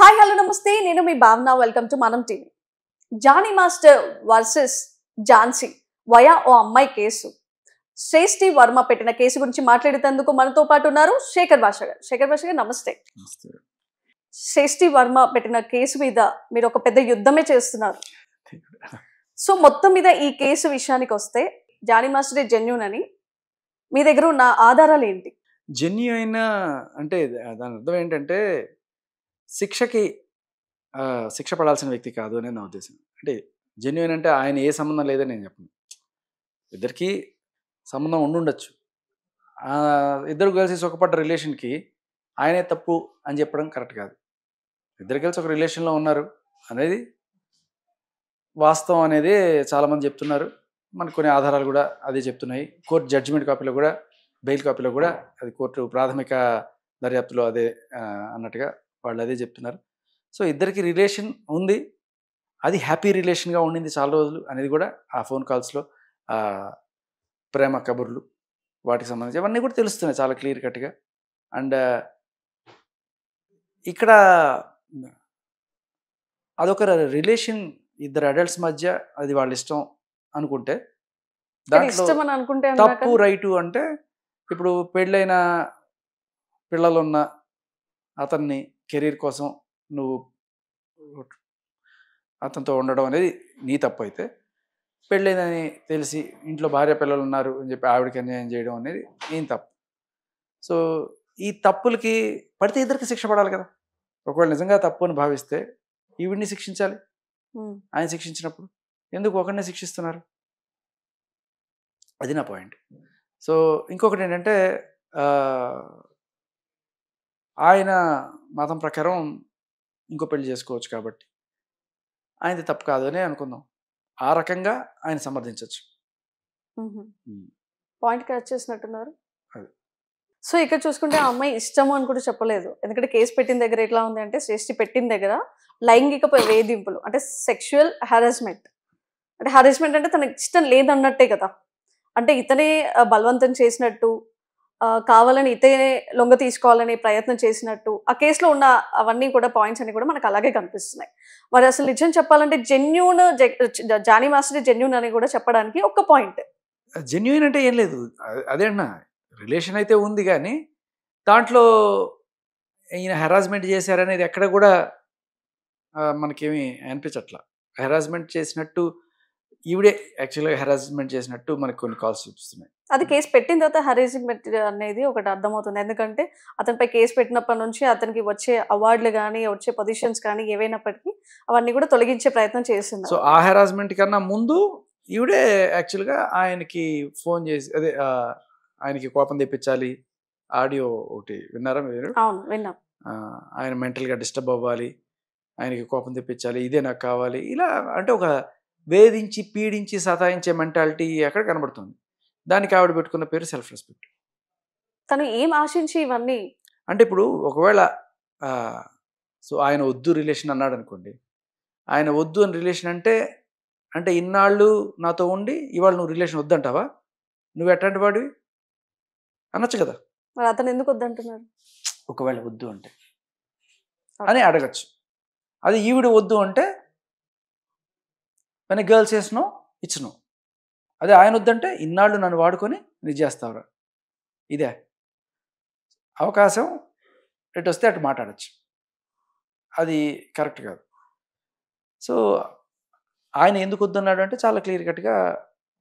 Hi hello నమస్తే నేను మీ Bhavana welcome to Manam TV. Jani master versus Jhansi via ఓ అమ్మాయి కేసు. శ్రేష్ఠి వర్మ పెట్టిన కేసు గురించి మాట్లాడేందుకు మనతో పాటు ఉన్నారు శేఖర్ భాష గారు. శేఖర్ భాష గారు నమస్తే. శ్రేష్ఠి వర్మ పెట్టిన కేసు మీద మీరు ఒక పెద్ద యుద్ధమే చేస్తున్నారు. సో మొత్తం మీద ఈ కేసు విషయానికి వస్తే జానీ మాస్టరే జెన్యూన్ అని మీ దగ్గర ఉన్న ఆధారాలు ఏంటి? జెన్యూన్ అంటే దాని అర్థం ఏంటంటే శిక్ష పడాల్సిన వ్యక్తి కాదు అనేది నా ఉద్దేశం. అంటే జెన్యూన్ అంటే ఆయన ఏ సంబంధం లేదని నేను చెప్పను. ఇద్దరికి సంబంధం ఉండుండొచ్చు. ఇద్దరు కలిసి సుఖపడ్డ రిలేషన్కి ఆయనే తప్పు అని చెప్పడం కరెక్ట్ కాదు. ఇద్దరు కలిసి ఒక రిలేషన్లో ఉన్నారు అనేది వాస్తవం అనేది చాలామంది చెప్తున్నారు. మనకు కొన్ని ఆధారాలు కూడా అదే చెప్తున్నాయి. కోర్టు జడ్జిమెంట్ కాపీలో కూడా, బెయిల్ కాపీలో కూడా అది కోర్టు ప్రాథమిక దర్యాప్తులో అదే అన్నట్టుగా వాళ్ళు అదే చెప్తున్నారు. సో ఇద్దరికి రిలేషన్ ఉంది, అది హ్యాపీ రిలేషన్గా ఉండింది చాలా రోజులు అనేది కూడా ఆ ఫోన్ కాల్స్లో ప్రేమ కబుర్లు వాటికి సంబంధించి అవన్నీ కూడా తెలుస్తున్నాయి చాలా క్లియర్ కట్గా. అండ్ ఇక్కడ అదొక రిలేషన్, ఇద్దరు అడల్ట్స్ మధ్య, అది వాళ్ళ ఇష్టం అనుకుంటే దాంట్లో తప్పు రైటు అంటే ఇప్పుడు పెళ్ళైన పిల్లలున్న అతన్ని కెరీర్ కోసం నువ్వు అతనితో ఉండడం అనేది నీ తప్పు అయితే, పెళ్ళైందని తెలిసి ఇంట్లో భార్య పిల్లలు ఉన్నారు అని చెప్పి ఆవిడకి అన్యాయం చేయడం అనేది నేను తప్పు. సో ఈ తప్పులకి పడితే ఇద్దరికి శిక్ష పడాలి కదా. ఒకవేళ నిజంగా తప్పు అని భావిస్తే ఈవిడిని శిక్షించాలి. ఆయన శిక్షించినప్పుడు ఎందుకు ఒకరినే శిక్షిస్తున్నారు? అది నా పాయింట్. సో ఇంకొకటి ఏంటంటే ఆయన మతం ప్రకారం ఇంకో పెళ్లి చేసుకోవచ్చు కాబట్టి ఆయనది తప్పు కాదు అని అనుకుందాం. ఆ రకంగా ఆయన సమర్థించవచ్చు. పాయింట్ కరెక్ట్ చేసినట్టున్నారు. సో ఇక్కడ చూసుకుంటే ఆ అమ్మాయి ఇష్టము అని కూడా చెప్పలేదు. ఎందుకంటే కేసు పెట్టిన దగ్గర ఎట్లా ఉంది అంటే, శ్రేష్ఠి పెట్టిన దగ్గర లైంగిక వేధింపులు అంటే సెక్షువల్ హారాస్మెంట్. అంటే హారాస్మెంట్ అంటే తనకి ఇష్టం లేదన్నట్టే కదా. అంటే ఇతనే బలవంతం చేసినట్టు, కావాలని ఇతనే లొంగ తీసుకోవాలని ప్రయత్నం చేసినట్టు ఆ కేసులో ఉన్న అవన్నీ కూడా పాయింట్స్ అన్ని కూడా మనకు అలాగే కనిపిస్తున్నాయి. మరి అసలు నిజం చెప్పాలంటే జెన్యూన్ జానీ మాస్టర్ జెన్యూన్ అని కూడా చెప్పడానికి ఒక్క పాయింట్. జెన్యూన్ అంటే ఏం లేదు, అదే అన్న రిలేషన్ అయితే ఉంది కానీ దాంట్లో ఈయన హెరాస్మెంట్ చేశారనేది ఎక్కడ కూడా మనకేమీ అనిపించట్లా. హెరాస్మెంట్ చేసినట్టు ఈవిడే యాక్చువల్గా హెరాస్మెంట్ చేసినట్టు మనకు కొన్ని కాల్స్ చూపిస్తున్నాయి. అది కేసు పెట్టిన తర్వాత హెరాస్మెంట్ అనేది ఒకటి అర్థమవుతుంది. ఎందుకంటే అతనిపై కేసు పెట్టినప్పటి నుంచి అతనికి వచ్చే అవార్డులు కానీ, వచ్చే పొజిషన్స్ కానీ ఏవైనప్పటికీ అవన్నీ కూడా తొలగించే ప్రయత్నం చేసింది. సో ఆ హెరాస్మెంట్ కన్నా ముందు ఈవిడే యాక్చువల్గా ఆయనకి ఫోన్ చేసి, అదే ఆయనకి కోపం తెప్పించాలి. ఆడియో ఒకటి విన్నారా మీరు? అవును, విన్నాం. ఆయన మెంటల్గా డిస్టర్బ్ అవ్వాలి, ఆయనకి కోపం తెప్పించాలి, ఇదే నాకు కావాలి, ఇలా అంటే ఒక వేధించి పీడించి సతాయించే మెంటాలిటీ ఎక్కడ కనబడుతుంది. దానికి ఆవిడ పెట్టుకున్న పేరు సెల్ఫ్ రెస్పెక్ట్. తను ఏం ఆశించి ఇవన్నీ అంటే ఇప్పుడు ఒకవేళ సో ఆయన వద్దు రిలేషన్ అన్నాడు అనుకోండి, ఆయన వద్దు అని రిలేషన్ అంటే ఇన్నాళ్ళు నాతో ఉండి ఇవాళ నువ్వు రిలేషన్ వద్దంటావా, నువ్వు ఎట్లాంటి వాడివి అనొచ్చు కదా. మరి అతను ఎందుకు వద్దంటున్నారు? ఒకవేళ వద్దు అంటే అని అడగచ్చు. అది ఈవిడ వద్దు అంటే మన గర్ల్స్ చేసినో ఇచ్చినో. అదే ఆయన వద్దంటే ఇన్నాళ్ళు నన్ను వాడుకొని ఇది చేస్తావురా, ఇదే అవకాశం ఎటు వస్తే అటు మాట్లాడచ్చు. అది కరెక్ట్ కాదు. సో ఆయన ఎందుకు వద్దన్నాడు అంటే చాలా క్లియర్ కట్గా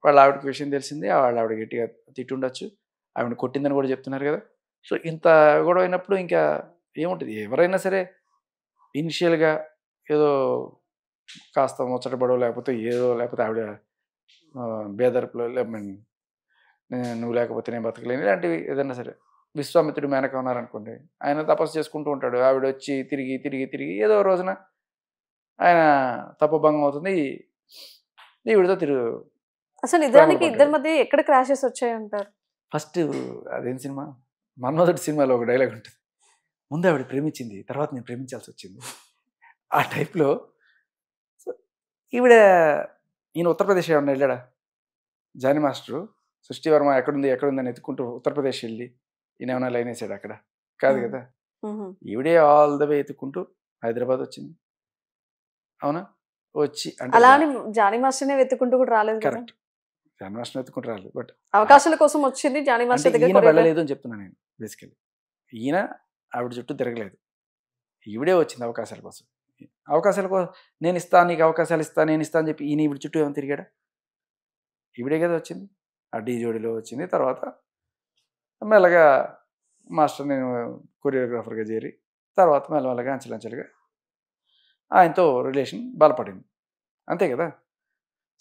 వాళ్ళ ఆవిడకి విషయం తెలిసింది. వాళ్ళ ఆవిడ గట్టిగా తిట్టుండొచ్చు, ఆవిడ కొట్టిందని కూడా చెప్తున్నారు కదా. సో ఇంత గొడవ అయినప్పుడు ఇంకా ఏముంటుంది? ఎవరైనా సరే ఇనిషియల్గా ఏదో కాస్త ముచ్చటపడో లేకపోతే ఆవిడ బేదర్పులో నువ్వు లేకపోతే నేను బతకలేను ఇలాంటివి ఏదైనా సరే. విశ్వామిత్రుడు మేనక ఉన్నారనుకోండి, ఆయన తపస్సు చేసుకుంటూ ఉంటాడు, ఆవిడ వచ్చి తిరిగి తిరిగి తిరిగి ఏదో రోజున ఆయన తపభంగం అవుతుంది, ఈవిడతో అసలు నిజానికి ఇద్దరి మధ్య ఎక్కడ క్రాషెస్ వచ్చాయంటారు? ఫస్ట్ అదేం సినిమా, మన్మధుడి సినిమాలో ఒక డైలాగ్ ఉంటుంది, ముందు ఆవిడ ప్రేమించింది తర్వాత నేను ప్రేమించాల్సి వచ్చింది. ఆ టైప్లో ఈవిడ ఈయన ఉత్తరప్రదేశ్ ఏమన్నా వెళ్ళాడా? జానీ మాస్టరు సృష్టి వర్మ ఎక్కడుంది అని ఎత్తుకుంటూ ఉత్తరప్రదేశ్ వెళ్ళి ఈయన ఏమైనా లైన్ వేసాడు అక్కడ? కాదు కదా. ఈవిడే ఆల్ ద వే ఎత్తుకుంటూ హైదరాబాద్ వచ్చింది. అవునా? వచ్చి అంటే అలా అని జానీ మాస్టర్నే వెతుకుంటూ కూడా రాలేదు కదా. కరెక్ట్. జన్మాష్టమి ఎత్తుకుంటూ రాలేదు. బట్ అవకాశాల కోసం వచ్చింది జానీ అంటే మాస్టర్ దగ్గర ఈయన వెళ్ళలేదు అని చెప్తున్నా నేను బేసికలీ. ఈయన ఆవిడ చుట్టూ తిరగలేదు. ఈవిడే వచ్చింది అవకాశాల కోసం. అవకాశాల కోసం నేను ఇస్తాను, నీకు అవకాశాలు ఇస్తాను, నేను ఇస్తాను అని చెప్పి ఈయన ఈవిడ చుట్టూ ఏమైనా తిరిగాడా? ఈవిడే కదా వచ్చింది. ఆ డీ జోడీలో వచ్చింది. తర్వాత మెల్లగా మాస్టర్ నేను కొరియోగ్రాఫర్గా చేరి తర్వాత మెల్లమెల్లగా అంచెలంచెలుగా ఆయనతో రిలేషన్ బలపడింది. అంతే కదా.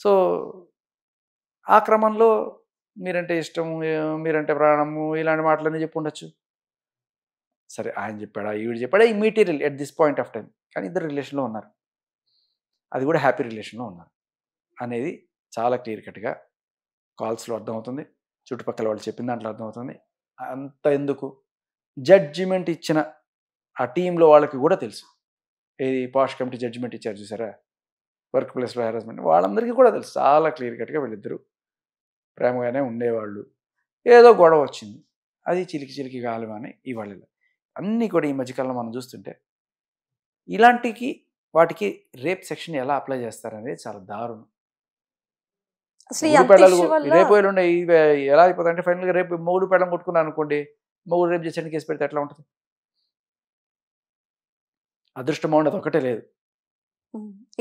సో ఆ క్రమంలో మీరంటే ఇష్టము, మీరంటే ప్రాణము, ఇలాంటి మాటలన్నీ చెప్పి ఉండొచ్చు. సరే ఆయన చెప్పాడా, ఈవిడ చెప్పాడా, ఈ material at this point of time. కానీ ఇద్దరు రిలేషన్లో ఉన్నారు, అది కూడా హ్యాపీ రిలేషన్లో ఉన్నారు అనేది చాలా క్లియర్ కట్గా కాల్స్లో అర్థమవుతుంది, చుట్టుపక్కల వాళ్ళు చెప్పిన దాంట్లో అర్థమవుతుంది. అంత ఎందుకు, జడ్జిమెంట్ ఇచ్చిన ఆ టీంలో వాళ్ళకి కూడా తెలుసు. ఏది పాష్ కమిటీ జడ్జిమెంట్ ఇచ్చారు చూసారా, వర్క్ ప్లేస్లో హెరాస్మెంట్, వాళ్ళందరికీ కూడా తెలుసు చాలా క్లియర్ కట్గా వీళ్ళిద్దరూ ప్రేమగానే ఉండేవాళ్ళు. ఏదో గొడవ వచ్చింది, అది చిలికి చిలికి గాలివాని ఇవాళ అన్నీ కూడా ఈ మధ్యకాలంలో మనం చూస్తుంటే ఇలాంటికి వాటికి రేప్ సెక్షన్ ఎలా అప్లై చేస్తారనేది చాలా దారుణం. అసలు ఈ మూడు అంత పెళ్ళాలు issue వల్ల రేపు ఎల్లుండి ఇవి ఎలా అయిపోతుంది అంటే ఫైనల్గా రేపు మూడు పెళ్ళం కొట్టుకున్నాను అనుకోండి, మూడు రేపు చేసిన కేసు పెడితే ఎట్లా ఉంటుంది? అదృష్టం బాగుండదు, ఒకటే లేదు.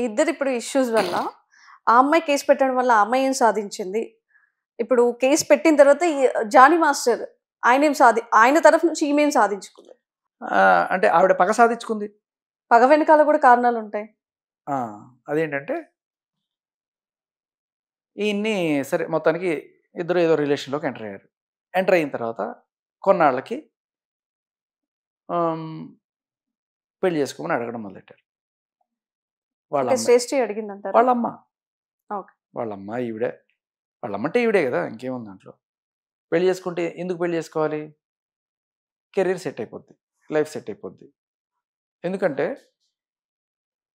ఇద్దరు ఇప్పుడు ఇష్యూస్ వల్ల ఆ అమ్మాయి కేసు పెట్టడం వల్ల ఆ అమ్మాయి ఏం సాధించింది, ఇప్పుడు కేసు పెట్టిన తర్వాత ఈ జానీ మాస్టర్ ఆయన తరఫు నుంచి ఈమె ఏం సాధించుకుంది? అంటే ఆవిడ పగ సాధించుకుంది. పగ వెనకాల కూడా కారణాలు ఉంటాయి. అదేంటంటే ఈయన్ని సరే మొత్తానికి ఇద్దరు ఏదో రిలేషన్లోకి ఎంటర్ అయ్యారు. ఎంటర్ అయిన తర్వాత కొన్నాళ్ళకి పెళ్లి చేసుకోమని అడగడం మొదలెట్టారు. వాళ్ళ ఓకే, అమ్మ శ్రేష్ఠి అడిగిందంటారు. వాళ్ళమ్మ ఓకే. వాళ్ళమ్మ ఈవిడే, వాళ్ళమ్మంటే ఈవిడే కదా, ఇంకేముంది దాంట్లో. పెళ్లి చేసుకుంటే ఎందుకు పెళ్లి చేసుకోవాలి? కెరీర్ సెట్ అయిపోద్ది, లైఫ్ సెట్ అయిపోద్ది. ఎందుకంటే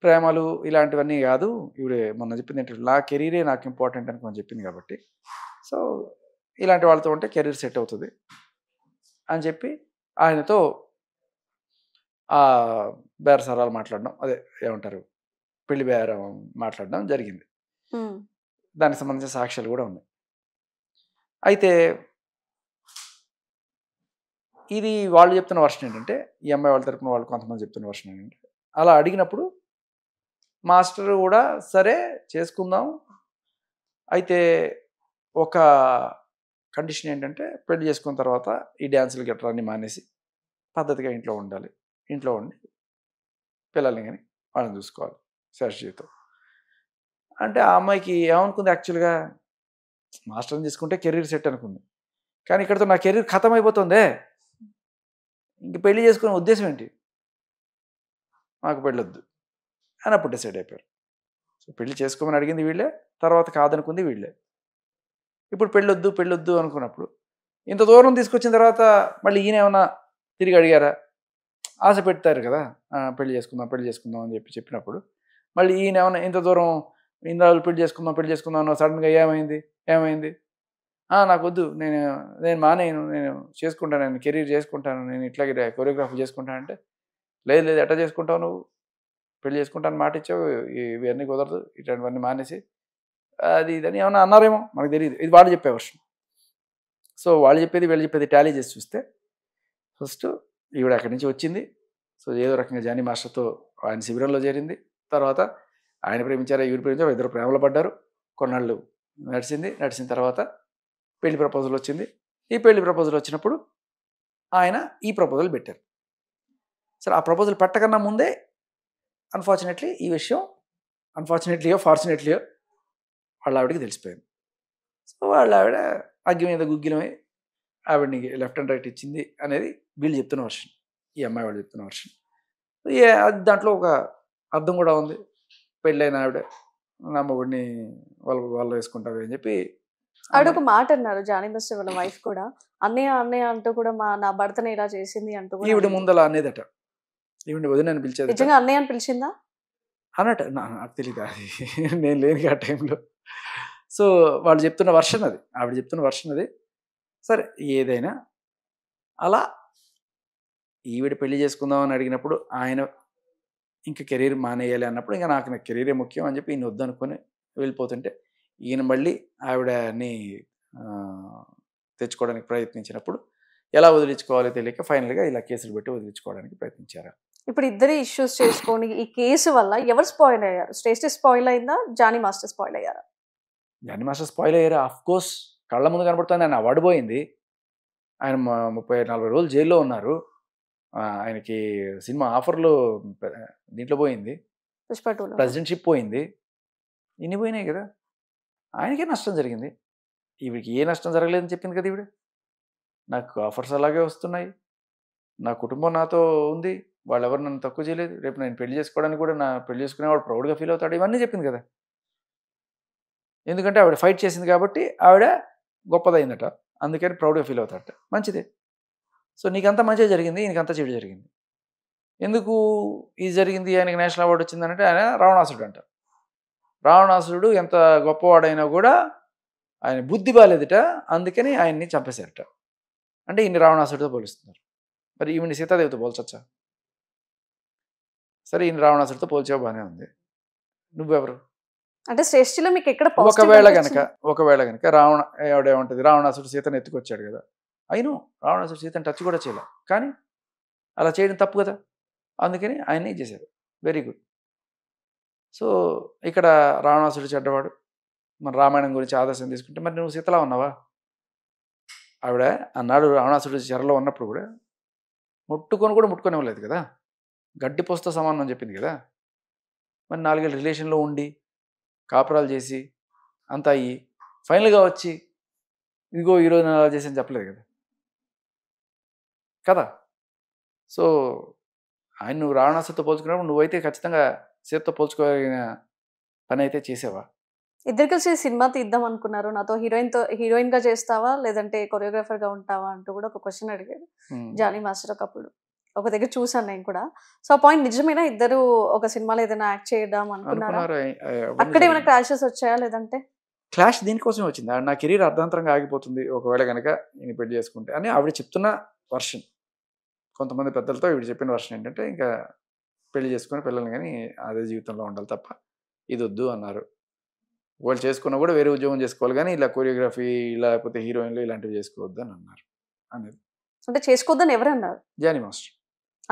ప్రేమలు ఇలాంటివన్నీ కాదు, ఈవిడే మొన్న చెప్పింది ఏంటంటే నా కెరీరే నాకు ఇంపార్టెంట్ అని కొంచెం చెప్పింది కాబట్టి, సో ఇలాంటి వాళ్ళతో ఉంటే కెరీర్ సెట్ అవుతుంది అని చెప్పి ఆయనతో బేరసారాలు మాట్లాడడం, అదే ఏమంటారు, పెళ్లి బేరం మాట్లాడడం జరిగింది. దానికి సంబంధించిన సాక్ష్యాలు కూడా ఉన్నాయి. అయితే ఇది వాళ్ళు చెప్తున్న వర్షన్ ఏంటంటే, ఈ అమ్మాయి వాళ్ళ తరపున వాళ్ళు కొంతమంది చెప్తున్న వర్షన్ ఏంటంటే, అలా అడిగినప్పుడు మాస్టర్ కూడా సరే చేసుకుందాం, అయితే ఒక కండిషన్ ఏంటంటే పెళ్లి చేసుకున్న తర్వాత ఈ డ్యాన్సులు గట్రా అన్నీ మానేసి పద్ధతిగా ఇంట్లో ఉండాలి, ఇంట్లో ఉండి పిల్లల్ని కానీ వాళ్ళని చూసుకోవాలి శాశ్వత. అంటే ఆ అమ్మాయికి ఏమనుకుంది, యాక్చువల్గా మాస్టర్ని తీసుకుంటే కెరీర్ సెట్ అనుకుంది, కానీ ఇక్కడతో నా కెరీర్ ఖతం అయిపోతుందే, ఇంక పెళ్లి చేసుకునే ఉద్దేశం ఏంటి, మాకు పెళ్ళొద్దు అని అప్పుడు డిసైడ్ అయిపోయారు. సో పెళ్లి చేసుకోమని అడిగింది వీళ్ళే, తర్వాత కాదనుకుంది వీళ్ళే. ఇప్పుడు పెళ్ళొద్దు పెళ్ళొద్దు అనుకున్నప్పుడు ఇంత దూరం తీసుకొచ్చిన తర్వాత మళ్ళీ ఈయన ఏమన్నా తిరిగి అడిగారా? ఆశ పెడతారు కదా, పెళ్లి చేసుకుందాం అని చెప్పినప్పుడు మళ్ళీ ఈయన ఏమన్నా ఇంత దూరం ఇన్ని రోజులు పెళ్లి చేసుకుందాం అన్న సడన్గా ఏమైంది నాకు వద్దు, నేను మానేను, నేను చేసుకుంటాను, నేను కెరీర్ చేసుకుంటాను, నేను ఇట్లాగే కొరియోగ్రాఫర్ చేసుకుంటానంటే, లేదు ఎట్లా చేసుకుంటావు నువ్వు, పెళ్లి చేసుకుంటాను మాట ఇచ్చావు, ఇవన్నీ కుదరదు, ఇట్లాంటివన్నీ మానేసి అది ఇదని ఏమన్నా అన్నారేమో మనకు తెలియదు. ఇది వాళ్ళు చెప్పే వర్షం. సో వాళ్ళు చెప్పేది వీళ్ళు చెప్పేది టాలీ చేసి చూస్తే ఫస్ట్ ఈవిడ అక్కడి నుంచి వచ్చింది. సో ఏదో రకంగా జానీ మాస్టర్తో ఆయన శిబిరంలో చేరింది. తర్వాత ఆయన ప్రేమించారా, ఈవిడ ప్రేమించారా, ఇద్దరు ప్రేమలో పడ్డారు. కొన్నాళ్ళు నడిచిన తర్వాత పెళ్లి ప్రపోజల్ వచ్చింది. ఈ పెళ్లి ప్రపోజల్ వచ్చినప్పుడు ఆయన ఈ ప్రపోజల్ పెట్టారు. సరే ఆ ప్రపోజల్ పెట్టకన్నా ముందే అన్ఫార్చునేట్లీ ఈ విషయం ఫార్చునేట్లీయో వాళ్ళ ఆవిడకి తెలిసిపోయింది. సో వాళ్ళ ఆవిడ అగ్గి మీద గుగ్గిలమై ఆవిడని లెఫ్ట్ అండ్ రైట్ ఇచ్చింది అనేది వీళ్ళు చెప్తున్న వర్షన్, ఈ అమ్మాయి వాళ్ళు చెప్తున్న వర్షన్. అది దాంట్లో ఒక అర్థం కూడా ఉంది. పెళ్ళైన ఆవిడ నా మొగుడిని వాళ్ళు వేసుకుంటారు అని చెప్పి ఆవిడ ఒక మాట అన్నారు, జానీ మాస్టర్ వాళ్ళ వైఫ్ కూడా, అన్నయ్య అంటూ కూడా నా భర్తని ఇలా చేసింది అంటూ కూడా ఈవిడ ముందల అనేదట, ఈవిడ వదినని పిలిచేది. నిజంగా అన్నయ్య అని పిలిచిందా అన్నట్టు నాకు తెలియదు, అది నేను లేని ఆ టైంలో. సో వాళ్ళు చెప్తున్న వర్షన్ అది, ఆవిడ చెప్తున్న వర్షన్ అది. సరే ఏదైనా అలా ఈవిడ పెళ్లి చేసుకుందామని అడిగినప్పుడు ఆయన ఇంకా కెరీర్ మానేయాలి అన్నప్పుడు ఇంకా నాకు నా కెరీరే ముఖ్యం అని చెప్పి ఈయన వద్దనుకొని వెళ్ళిపోతుంటే ఈయన మళ్ళీ ఆవిడని తెచ్చుకోవడానికి ప్రయత్నించినప్పుడు ఎలా వదిలించుకోవాలో తెలియక ఫైనల్గా ఇలా కేసులు పెట్టి వదిలించుకోవడానికి ప్రయత్నించారు. ఇప్పుడు ఇద్దరు ఇష్యూస్ చేసుకొని ఈ కేసు వల్ల ఎవరు స్పాయిల్ అయ్యారు? స్టేస్టీ స్పాయిల్ అయిందా, జానీ మాస్టర్ స్పాయిల్ అయ్యారా? జానీ మాస్టర్ స్పాయిల్ అయ్యారు. ఆఫ్ కోర్స్ కళ్ళ ముందు కనబడుతుంది. ఆయన అవార్డు పోయింది. ఆయన 30-40 రోజులు జైల్లో ఉన్నారు. ఆయనకి సినిమా ఆఫర్లు దీంట్లో పోయింది, పుష్ప 2 ప్రెసిడెంట్షిప్ పోయింది, ఇన్ని పోయినాయి కదా. ఆయనకే నష్టం జరిగింది. ఈవిడికి ఏ నష్టం జరగలేదని చెప్పింది కదా ఈవిడ. నాకు ఆఫర్స్ అలాగే వస్తున్నాయి, నా కుటుంబం నాతో ఉంది, వాళ్ళు ఎవరు నన్ను తక్కువ చేయలేదు, రేపు నేను పెళ్లి చేసుకోవడానికి కూడా నా పెళ్లి చేసుకునేవాడు ప్రౌడ్గా ఫీల్ అవుతాడు, ఇవన్నీ చెప్పింది కదా. ఎందుకంటే ఆవిడ ఫైట్ చేసింది కాబట్టి ఆవిడ గొప్పదైందట, అందుకని ప్రౌడ్గా ఫీల్ అవుతాడట. మంచిదే. సో నీకంతా మంచిగా జరిగింది, ఈయనకంతా చెడు జరిగింది. ఎందుకు ఇది జరిగింది, ఆయనకి నేషనల్ అవార్డు వచ్చిందంటే ఆయన రావణాసురుడు అంట. రావణాసురుడు ఎంత గొప్పవాడైనా కూడా ఆయన బుద్ధి బాలేదట, అందుకని ఆయన్ని చంపేశారట. అంటే ఈయన రావణాసుడితో పోలుస్తున్నారు. మరి ఈవిని సీతాదేవితో పోల్చొచ్చా? సరే ఈయన రావణాసుడితో పోల్చావు, బాగానే ఉంది. నువ్వెవరు? అంటే శ్రేష్ఠిలో మీకు ఎక్కడ ఒకవేళ గనక ఆవిడేమంటుంది, రావణాసుడు సీతను ఎత్తుకొచ్చాడు కదా, అయిను రావణాసుడు సీతను టచ్ కూడా చేయలే, కానీ అలా చేయడం తప్పు కదా, అందుకని ఆయన్ని చేశారు. Very good. సో ఇక్కడ రావణాసుడు చెడ్డవాడు. మన రామాయణం గురించి ఆదర్శం తీసుకుంటే మరి నువ్వు సీతలా ఉన్నావా? ఆవిడ అన్నాడు రావణాసుడు చెరలో ఉన్నప్పుడు కూడా ముట్టుకొనివ్వలేదు కదా, గడ్డి పోస్తో సమానం అని చెప్పింది కదా. మరి 4 ఏళ్ళ రిలేషన్లో ఉండి కాపురాలు చేసి అంతా అయ్యి ఫైనల్గా వచ్చి ఇదిగో ఈరోజు నేను అలా చేసి అని చెప్పలేదు కదా కదా. సో ఆయన నువ్వు రావణాసుడితో పోల్చుకున్నప్పుడు నువ్వైతే ఖచ్చితంగా సీతతో పోల్చుకోగలిగిన పని అయితే చేసావా? ఇద్దరు కలిసి సినిమా తీద్దాం అనుకున్నారు, నాతో హీరోయిన్ గా చేస్తావా లేదంటే కొరియోగ్రాఫర్ గా ఉంటావా అంటూ కూడా ఒక క్వశ్చన్ అడిగాడు జానీ మాస్టర్ ఒకప్పుడు. ఒక దగ్గర చూసాను నేను కూడా. సో ఆ పాయింట్ నిజమేనా? ఇద్దరు ఒక సినిమాలో ఏదైనా యాక్ట్ చేయడం అనుకున్నారా? అక్కడ ఏమైనా క్లాషెస్ వచ్చాయా లేదంటే? క్లాష్ దీనికోసమే వచ్చింది. నా కెరీర్ అర్ధాంతరంగా ఆగిపోతుంది ఒకవేళ కనుక నేను పెళ్లి చేసుకుంటే అని ఆవిడ చెప్తున్న వర్షన్. కొంతమంది పెద్దలతో ఈవిడ చెప్పిన వర్షన్ ఏంటంటే ఇంకా పెళ్లి చేసుకుని పిల్లల్ని కానీ అదే జీవితంలో ఉండాలి తప్ప ఇది వద్దు అన్నారు. వాళ్ళు చేసుకున్నా కూడా వేరే ఉద్యోగం చేసుకోవాలి కానీ ఇలా కొరియోగ్రఫీ లేకపోతే హీరోయిన్లు ఇలాంటివి చేసుకోవద్దు అని అన్నారు. అనేది అంటే చేసుకోవద్దని ఎవరు అన్నారు? జానీ మాస్టర్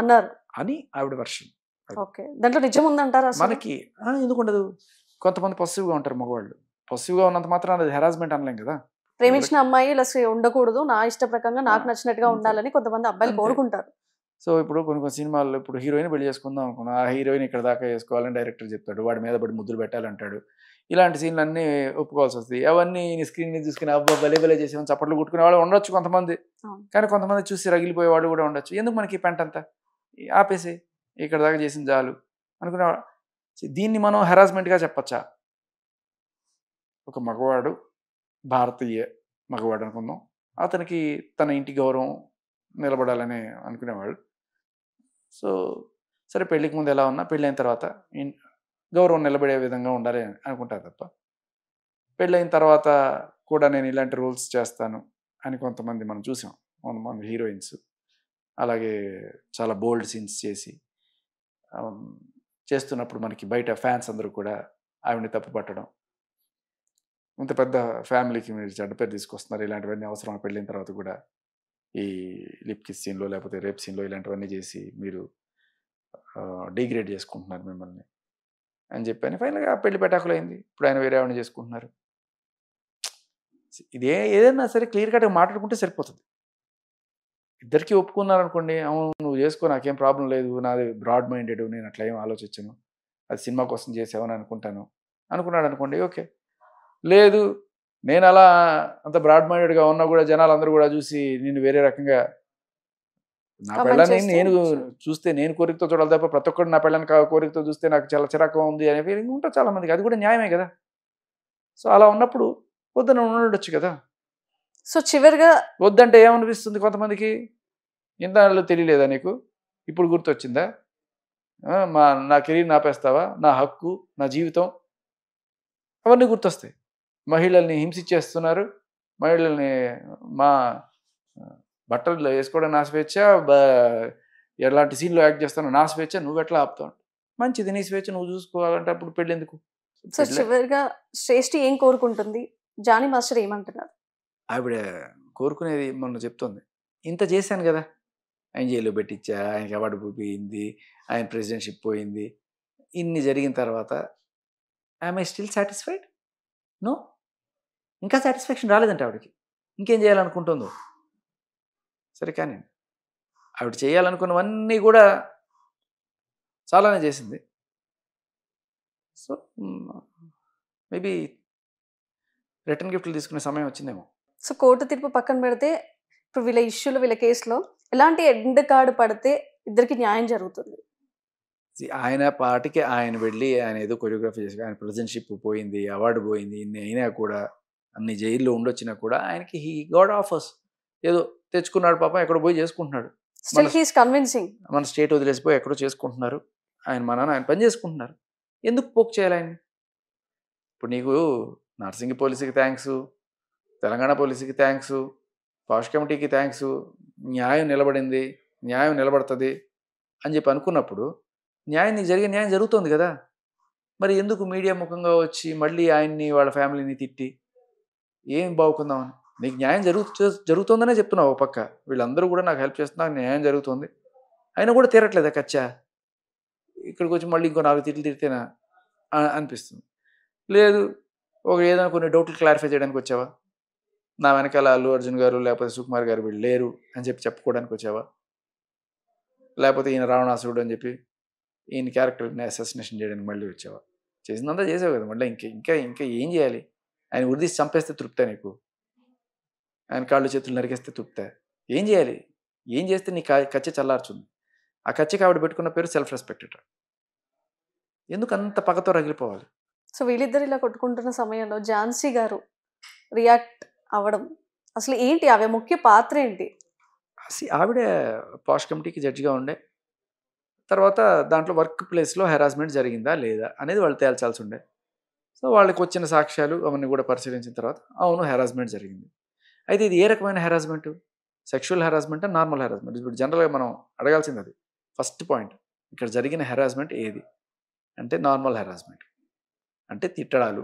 అన్నారు అని ఆవిడ వర్షన్. ఓకే, దాంట్లో నిజం ఉందంటారా? మనకి ఎందుకు ఉండదు? కొంతమంది పొసివ్గా ఉంటారు మగవాళ్ళు. పొసివ్గా ఉన్నంత మాత్రం అది హెరాస్మెంట్ అనలేం కదా. ప్రేమించిన అమ్మాయి ఇలా ఉండకూడదు, నా ఇష్ట ప్రకారంగా నాకు నచ్చినట్టుగా ఉండాలని కొంతమంది అబ్బాయిలు కోరుకుంటారు. సో ఇప్పుడు కొన్ని సినిమాల్లో ఇప్పుడు హీరోయిన్ పెళ్లి చేసుకుందాం అనుకున్నా, ఆ హీరోయిన్ ఇక్కడ దాకా చేసుకోవాలని డైరెక్టర్ చెప్తాడు, వాడి మీద పడి ముద్దులు పెట్టాలంటాడు. ఇలాంటి సీన్లు అన్నీ ఒప్పుకోవాల్సి వస్తాయి. అవన్నీ స్క్రీన్ మీద చూసుకుని అబ్బా భలే భలే చేసామని చప్పట్లు కుట్టుకునే వాళ్ళు ఉండొచ్చు కొంతమంది, కానీ కొంతమంది చూసి రగిలిపోయే వాళ్ళు కూడా ఉండొచ్చు. ఎందుకు మనకి పెంట అంతా ఆపేసి ఇక్కడ దాకా చేసింది చాలు అనుకునే. దీన్ని మనం హెరాస్మెంట్గా చెప్పచ్చా? ఒక మగవాడు, భారతీయ మగవాడు అనుకుందాం, అతనికి తన ఇంటి గౌరవం నిలబడాలని అనుకునేవాడు. సో సరే పెళ్ళికి ముందు ఎలా ఉన్నా పెళ్ళైన తర్వాత గౌరవం నిలబడే విధంగా ఉండాలి అనుకుంటారు తప్ప పెళ్ళైన తర్వాత కూడా నేను ఇలాంటి రూల్స్ చేస్తాను అని కొంతమంది మనం చూసాం. కొంతమంది హీరోయిన్స్ అలాగే చాలా బోల్డ్ సీన్స్ చేస్తున్నప్పుడు మనకి బయట ఫ్యాన్స్ అందరూ కూడా ఆవిడని తప్పు పట్టడం, ఇంత పెద్ద ఫ్యామిలీకి మీరు చెడ్డ పేరు తీసుకొస్తున్నారు, ఇలాంటివన్నీ అవసరం పెళ్ళైన తర్వాత కూడా ఈ లిప్ కిస్ సీన్లో లేకపోతే రేప్ సీన్లో ఇలాంటివన్నీ చేసి మీరు డిగ్రేడ్ చేసుకుంటున్నారు మిమ్మల్ని అని చెప్పని ఫైనల్గా పెళ్లి పెటాకులైంది. ఇప్పుడు ఆయన వేరే ఆవిడని చేసుకుంటున్నారు. ఏదైనా సరే క్లియర్ కట్గా మాట్లాడుకుంటే సరిపోతుంది. ఇద్దరికి ఒప్పుకున్నారనుకోండి, అవును నువ్వు చేసుకో నాకేం ప్రాబ్లం లేదు, నాది బ్రాడ్ మైండెడ్, నేను అట్లా ఏం ఆలోచించను, అది సినిమా కోసం చేసావని అనుకున్నాడు అనుకోండి, ఓకే. లేదు నేను అలా అంత బ్రాడ్ మైండెడ్గా ఉన్నా కూడా జనాలు అందరూ కూడా చూసి నేను వేరే రకంగా నా పెళ్ళని నేను చూస్తే నేను కోరికతో చూడాలి తప్ప ప్రతి ఒక్కరు నా పెళ్ళని కోరికతో చూస్తే నాకు చాలా చిరాకు ఉంది అనే ఫీలింగ్ ఉంటుంది చాలా మందికి. అది కూడా న్యాయమే కదా. సో అలా ఉన్నప్పుడు వద్దని ఉండొచ్చు కదా. సో చివరిగా వద్దంటే ఏమనిపిస్తుంది కొంతమందికి, ఇంతలో తెలియలేదా నీకు, ఇప్పుడు గుర్తొచ్చిందా, నా కెరీర్ నాపేస్తావా, నా హక్కు, నా జీవితం, అవన్నీ గుర్తొస్తాయి. మహిళల్ని హింసించేస్తున్నారు, మహిళల్ని మా బట్టలు వేసుకోవడం నా స్వేచ్ఛ, ఎలాంటి సీన్లో యాక్ట్ చేస్తానో నా స్వేచ్ఛ, నువ్వు ఎట్లా ఆపుతావు? మంచిది, నీ స్వేచ్ఛ నువ్వు చూసుకోవాలంటే అప్పుడు పెళ్ళి ఎందుకు? సో చివరిగా శ్రేష్ఠి ఏం కోరుకుంటుంది, జానీ మాస్టర్ ఏమంటున్నారు? ఆవిడ కోరుకునేది మొన్న చెప్తుంది, ఇంత చేశాను కదా, ఆయన జైల్లో పెట్టించా, ఆయనకి అవార్డు పోయింది, ఆయన ప్రెసిడెన్షిప్ పోయింది, ఇన్ని జరిగిన తర్వాత I'm I still satisfied? No, ఇంకా సాటిస్ఫాక్షన్ రాలేదంటే ఆవిడకి, ఇంకేం చేయాలనుకుంటుందో. సరే కానీ ఆవిడ చేయాలనుకున్నవన్నీ కూడా చాలానే చేసింది. సో మేబీ రిటర్న్ గిఫ్ట్లు తీసుకునే సమయం వచ్చిందేమో. సో కోర్టు తీర్పు పక్కన పెడితే ఇప్పుడు వీళ్ళ ఇష్యూలో, వీళ్ళ కేసులో ఎలాంటి ఎండ్ కార్డు పడితే ఇద్దరికి న్యాయం జరుగుతుంది? ఆయన పాటికి ఆయన వెళ్ళి ఆయన ఏదో కొరియోగ్రఫీ చేసి, ఆయన ప్రెసిడెన్షిప్ పోయింది, అవార్డు పోయింది, ఇన్ని అయినా కూడా, అన్ని జైల్లో ఉండొచ్చినా కూడా ఆయనకి హీ గాట్ ఆఫర్స్, ఏదో తెచ్చుకున్నాడు పాపం, ఎక్కడో పోయి చేసుకుంటున్నాడు. Still he is convincing. మన స్టేట్ వదిలేసిపోయి ఎక్కడో చేసుకుంటున్నారు, ఆయన పని చేసుకుంటున్నారు. ఎందుకు పోక్ చేయాలి ఆయన్ని? ఇప్పుడు నీకు నర్సింగ్ పోలీసుకి థ్యాంక్స్, తెలంగాణ పోలీసుకి థ్యాంక్స్, పాష్ కమిటీకి థ్యాంక్స్, న్యాయం నిలబడింది, న్యాయం నిలబడుతుంది అని చెప్పి అనుకున్నప్పుడు నీకు జరిగే న్యాయం జరుగుతుంది కదా. మరి ఎందుకు మీడియా ముఖంగా వచ్చి మళ్ళీ ఆయన్ని వాళ్ళ ఫ్యామిలీని తిట్టి ఏం బాగుకుందామని? నీకు న్యాయం జరుగుతుందనే చెప్తున్నావు ఒక పక్క, వీళ్ళందరూ కూడా నాకు హెల్ప్ చేస్తున్నా, న్యాయం జరుగుతుంది, అయినా కూడా తీరట్లేదా కచ్చా? ఇక్కడికి వచ్చి మళ్ళీ ఇంకో 4 తిట్లు తిడితేనా అనిపిస్తుంది. లేదు, ఏదైనా కొన్ని డౌట్లు క్లారిఫై చేయడానికి వచ్చావా? నా వెనకాల అల్లు అర్జున్ గారు లేకపోతే సుకుమార్ గారు వీళ్ళు లేరు అని చెప్పి చెప్పుకోవడానికి వచ్చావా? లేకపోతే ఈయన రావణాసురుడు అని చెప్పి ఈయన క్యారెక్టర్ని అసాసినేషన్ చేయడానికి మళ్ళీ వచ్చావా? చేసిందంతా చేసావు కదా, మళ్ళీ ఇంకా ఏం చేయాలి? ఆయన ఉరిదీసి చంపేస్తే తృప్తే నీకు? ఆయన కాళ్ళు చేతులు నరికేస్తే తృప్తే? ఏం చేయాలి? ఏం చేస్తే నీ కచ్చ చల్లార్చుంది? ఆ కచ్చకి ఆవిడ పెట్టుకున్న పేరు సెల్ఫ్ రెస్పెక్టెడ్. ఎందుకు అంత పగతో రగిలిపోవాలి? సో వీళ్ళిద్దరు ఇలా కొట్టుకుంటున్న సమయంలో ఝాన్సీ గారు రియాక్ట్ అవ్వడం అసలు ఏంటి? ఆమె ముఖ్య పాత్ర ఏంటి? ఆవిడ పాష్ కమిటీకి జడ్జిగా ఉండే తర్వాత దాంట్లో వర్క్ ప్లేస్లో హెరాస్మెంట్ జరిగిందా లేదా అనేది వాళ్ళు తేల్చాల్సి ఉండే. సో వాళ్ళకి వచ్చిన సాక్ష్యాలు అవన్నీ కూడా పరిశీలించిన తర్వాత అవును హెరాస్మెంట్ జరిగింది. అయితే ఇది ఏ రకమైన harassment? Sexual harassment, normal harassment? ఇప్పుడు జనరల్గా మనం అడగాల్సింది అది ఫస్ట్ పాయింట్. ఇక్కడ జరిగిన హెరాస్మెంట్ ఏది అంటే నార్మల్ హెరాస్మెంట్. అంటే తిట్టడాలు,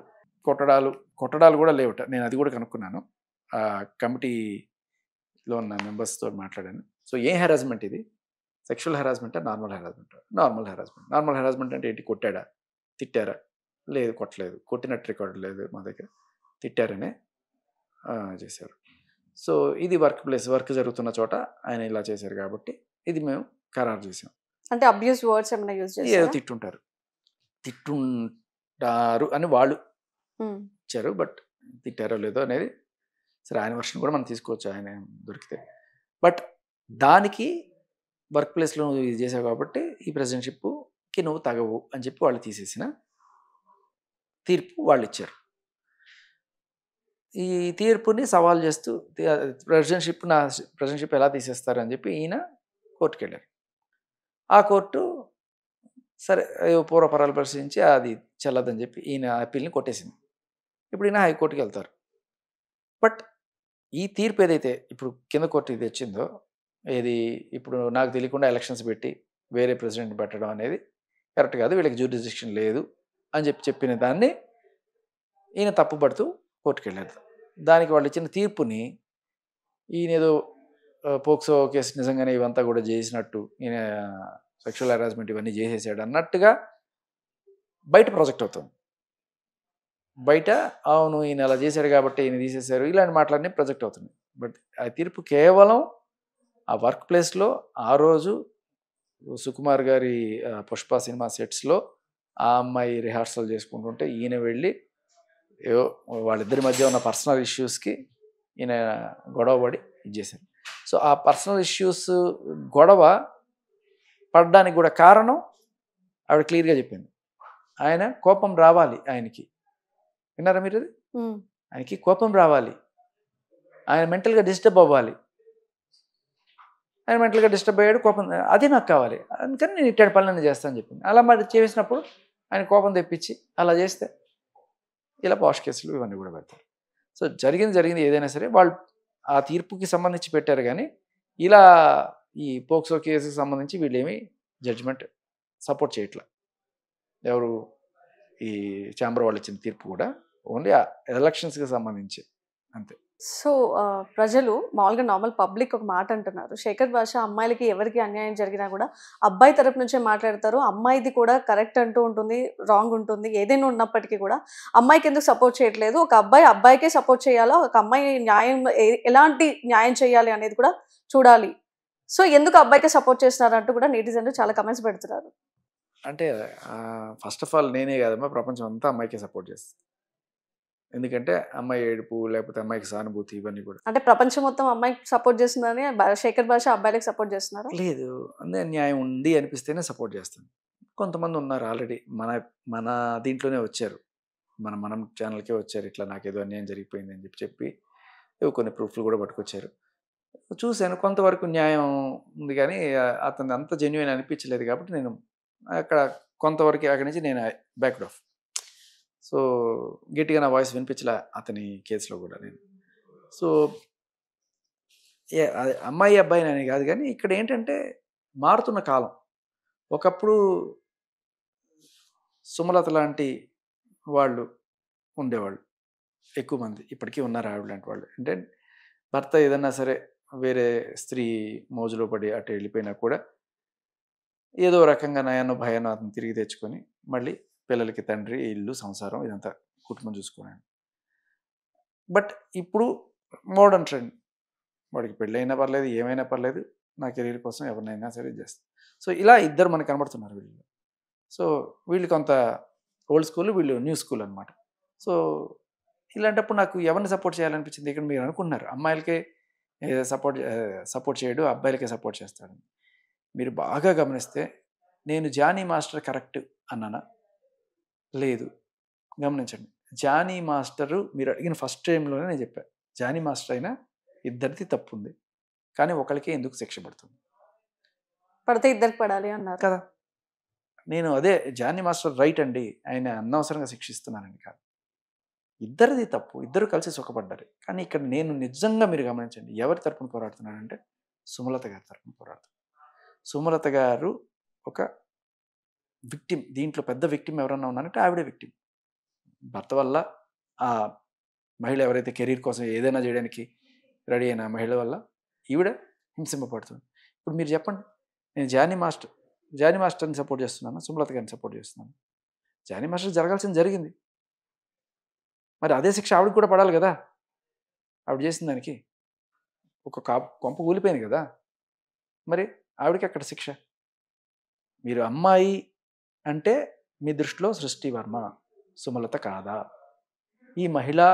కొట్టడాలు కూడా లేవుట. నేను అది కూడా కనుక్కున్నాను, కమిటీలో ఉన్న మెంబర్స్తో మాట్లాడాను. సో ఏ హెరాస్మెంట్ ఇది? సెక్షువల్ హెరాస్మెంటా, నార్మల్ హెరాస్మెంట్? నార్మల్ హెరాస్మెంట్ అంటే ఏంటి? కొట్టాడా, తిట్టారా? లేదు, కొట్టలేదు, కొట్టినట్టు రికార్డు లేదు మా దగ్గర, తిట్టారనే చేశారు. సో ఇది వర్క్ ప్లేస్, వర్క్ జరుగుతున్న చోట ఆయన ఇలా చేశారు కాబట్టి ఇది మేము ఖరారు చేసాం. అంటే అబ్యూస్ వర్డ్స్ ఏమైనా యూజ్ చేశారా? ఏదో తిట్టుంటారు అని వాళ్ళు ఇచ్చారు, బట్ తిట్టారో లేదో అనేది సరే ఆయన వర్షన్ కూడా మనం తీసుకోవచ్చు ఆయన దొరికితే. బట్ దానికి వర్క్ ప్లేస్లో నువ్వు ఇది చేసావు కాబట్టి ఈ ప్రెసిడెంట్షిప్కి నువ్వు తగవు అని చెప్పి వాళ్ళు తీసేసిన తీర్పు వాళ్ళు ఇచ్చారు. ఈ తీర్పుని సవాల్ చేస్తూ ప్రెసిడెంట్షిప్ ఎలా తీసేస్తారు అని చెప్పి ఈయన కోర్టుకు వెళ్ళారు. ఆ కోర్టు సరే పూర్వపరాలు పరిశీలించి అది చెల్లదని చెప్పి ఈయన అప్పీల్ని కొట్టేసింది. ఇప్పుడు ఈయన హైకోర్టుకి వెళ్తారు. బట్ ఈ తీర్పు ఏదైతే ఇప్పుడు కింద కోర్టు ఇది వచ్చిందో, ఏది ఇప్పుడు నాకు తెలియకుండా ఎలక్షన్స్ పెట్టి వేరే ప్రెసిడెంట్ పెట్టడం అనేది కరెక్ట్ కాదు, వీళ్ళకి జ్యూరిస్డిక్షన్ లేదు అని చెప్పిన దాన్ని ఈయన తప్పుపడుతూ కోర్టుకు వెళ్ళారు. దానికి వాళ్ళు ఇచ్చిన తీర్పుని ఈయన ఏదో పోక్సో కేసు నిజంగానే ఇవంతా కూడా చేసినట్టు, ఈయన సెక్షువల్ హెరాస్మెంట్ ఇవన్నీ చేసేసాడు అన్నట్టుగా బయట ప్రాజెక్ట్ అవుతుంది. బయట అవును ఈయన అలా చేశాడు కాబట్టి ఈయన తీసేశారు ఇలాంటి మాటలన్నీ ప్రొజెక్ట్ అవుతున్నాయి. బట్ ఆ తీర్పు కేవలం ఆ వర్క్ ప్లేస్లో ఆ రోజు సుకుమార్ గారి పుష్ప సినిమా సెట్స్లో ఆ అమ్మాయి రిహార్సల్ చేసుకుంటుంటే ఈయన వెళ్ళి ఏవో వాళ్ళిద్దరి మధ్య ఉన్న పర్సనల్ ఇష్యూస్కి ఈయన గొడవ పడి ఇది చేశారు. సో ఆ పర్సనల్ ఇష్యూస్ గొడవ పడడానికి కూడా కారణం ఆవిడ క్లియర్గా చెప్పింది. ఆయన కోపం రావాలి ఆయనకి, విన్నారా మీరు? అది ఆయనకి కోపం రావాలి, ఆయన మెంటల్గా డిస్టర్బ్ అవ్వాలి. ఆయన మెంటల్గా డిస్టర్బ్ అయ్యాడు, కోపం అది నాకు కావాలి, అందుకని నేను ఇట్టాడు పనులన్నీ చేస్తానని చెప్పింది. అలా మరి చేసినప్పుడు ఆయన కోపం తెప్పించి అలా చేస్తే ఇలా పాష్ కేసులు ఇవన్నీ కూడా పెడతారు. సో జరిగింది ఏదైనా సరే వాళ్ళు ఆ తీర్పుకి సంబంధించి పెట్టారు, కానీ ఇలా ఈ పోక్సో కేసుకి సంబంధించి వీళ్ళేమీ జడ్జిమెంట్ సపోర్ట్ చేయట్లా. ఎవరు ఈ ఛాంబర్ వాళ్ళు ఇచ్చిన తీర్పు కూడా ఓన్లీ ఎలక్షన్స్కి సంబంధించి అంతే. సో ప్రజలు మామూలుగా నార్మల్ పబ్లిక్ ఒక మాట అంటున్నారు, శేఖర్ భాష అమ్మాయిలకి ఎవరికి అన్యాయం జరిగినా కూడా అబ్బాయి తరపు నుంచే మాట్లాడతారు, అమ్మాయిది కూడా కరెక్ట్ అంటూ ఉంటుంది, రాంగ్ ఉంటుంది, ఏదైనా ఉన్నప్పటికీ కూడా అమ్మాయికి ఎందుకు సపోర్ట్ చేయట్లేదు, ఒక అబ్బాయి అబ్బాయికే సపోర్ట్ చేయాలా, ఒక అమ్మాయి న్యాయం ఎలాంటి న్యాయం చేయాలి అనేది కూడా చూడాలి, సో ఎందుకు అబ్బాయికే సపోర్ట్ చేస్తున్నారు అంటూ కూడా నెటిజన్లు చాలా కమెంట్స్ పెడుతున్నారు. అంటే ఫస్ట్ ఆఫ్ ఆల్ నేనే కాదమ్మా, ప్రపంచం అంతా అమ్మాయికే సపోర్ట్ చేస్తుంది. ఎందుకంటే అమ్మాయి ఏడుపు లేకపోతే అమ్మాయికి సానుభూతి ఇవన్నీ కూడా. అంటే ప్రపంచం మొత్తం అమ్మాయికి సపోర్ట్ చేస్తుందని శేఖర్ భాష అబ్బాయిలకు సపోర్ట్ చేస్తున్నారు. లేదు, అదే న్యాయం ఉంది అనిపిస్తేనే సపోర్ట్ చేస్తాను. కొంతమంది ఉన్నారు ఆల్రెడీ మన దీంట్లోనే వచ్చారు, మనం ఛానల్కే వచ్చారు, ఇట్లా నాకేదో అన్యాయం జరిగిపోయింది అని చెప్పి కొన్ని ప్రూఫ్లు కూడా పట్టుకొచ్చారు. చూశాను, కొంతవరకు న్యాయం ఉంది, కానీ అతను అంత జెన్యున్ అనిపించలేదు కాబట్టి నేను అక్కడ కొంతవరకు అక్కడి నుంచి నేను బ్యాక్డ్ ఆఫ్. సో గట్టిగా నా వాయిస్ వినిపించలే అతని కేసులో కూడా నేను. సో అమ్మాయి అబ్బాయి అని కాదు, కానీ ఇక్కడ ఏంటంటే మారుతున్న కాలం. ఒకప్పుడు సుమలత లాంటి వాళ్ళు ఉండేవాళ్ళు ఎక్కువ మంది, ఇప్పటికీ ఉన్నారు ఆవిడ లాంటి వాళ్ళు. అంటే భర్త ఏదన్నా సరే వేరే స్త్రీ మోజులో పడి అటు వెళ్ళిపోయినా కూడా ఏదో రకంగా నయానో భయానో అతను తిరిగి తెచ్చుకొని మళ్ళీ పిల్లలకి తండ్రి, ఇల్లు, సంసారం ఇదంతా కుటుంబం చూసుకున్నాను. బట్ ఇప్పుడు మోడర్న్ ట్రెండ్, వాడికి పెళ్ళైనా పర్లేదు, ఏమైనా పర్లేదు, నా కెరీర్ కోసం ఎవరినైనా సరే చేస్తాను. సో ఇలా ఇద్దరు మనకు కనబడుతున్నారు వీళ్ళు. సో వీళ్ళు కొంత ఓల్డ్ స్కూల్, వీళ్ళు న్యూ స్కూల్ అనమాట. సో ఇలాంటప్పుడు నాకు ఎవరిని సపోర్ట్ చేయాలనిపించింది. ఇక్కడ మీరు అనుకుంటున్నారు అమ్మాయిలకే సపోర్ట్ చేయడు, అబ్బాయిలకే సపోర్ట్ చేస్తాడు. మీరు బాగా గమనిస్తే నేను జానీ మాస్టర్ కరెక్ట్ అన్నానా? లేదు. గమనించండి, జానీ మాస్టరు మీరు అడిగిన ఫస్ట్ టైంలోనే నేను చెప్పాను, జానీ మాస్టర్ అయినా ఇద్దరిది తప్పు ఉంది, కానీ ఒకరికే ఎందుకు శిక్ష పడుతుంది? పడితే ఇద్దరికి పడాలి అన్నారు కదా. నేను అదే జానీ మాస్టర్ రైట్ అండి, ఆయన అనవసరంగా శిక్షిస్తున్నానని కాదు, ఇద్దరిది తప్పు, ఇద్దరు కలిసి సుఖపడ్డారు. కానీ ఇక్కడ నేను నిజంగా మీరు గమనించండి, ఎవరి తరపున పోరాడుతున్నానంటే సుమలత గారి తరపున పోరాడుతున్నాను. సుమలత గారు ఒక విక్టిమ్, దీంట్లో పెద్ద విక్టిమ్ ఎవరన్నా ఉన్నారంటే ఆవిడే విక్టిమ్. భర్త వల్ల ఆ మహిళ ఎవరైతే కెరీర్ కోసం ఏదైనా చేయడానికి రెడీ అయిన మహిళ వల్ల ఈవిడ హింసింపబడుతుంది. ఇప్పుడు మీరు చెప్పండి, నేను జానీ మాస్టర్ని సపోర్ట్ చేస్తున్నాను, సుమలత గారిని సపోర్ట్ చేస్తున్నాను. జానీ మాస్టర్ జరగాల్సింది జరిగింది, మరి అదే శిక్ష ఆవిడకి కూడా పడాలి కదా. ఆవిడ చేసిన దానికి ఒక కొంప కూలిపోయింది కదా, మరి ఆవిడకి అక్కడ శిక్ష. మీరు అమ్మాయి అంటే మీ దృష్టిలో సృష్టి వర్మ, సుమలత కాదా? ఈ మహిళా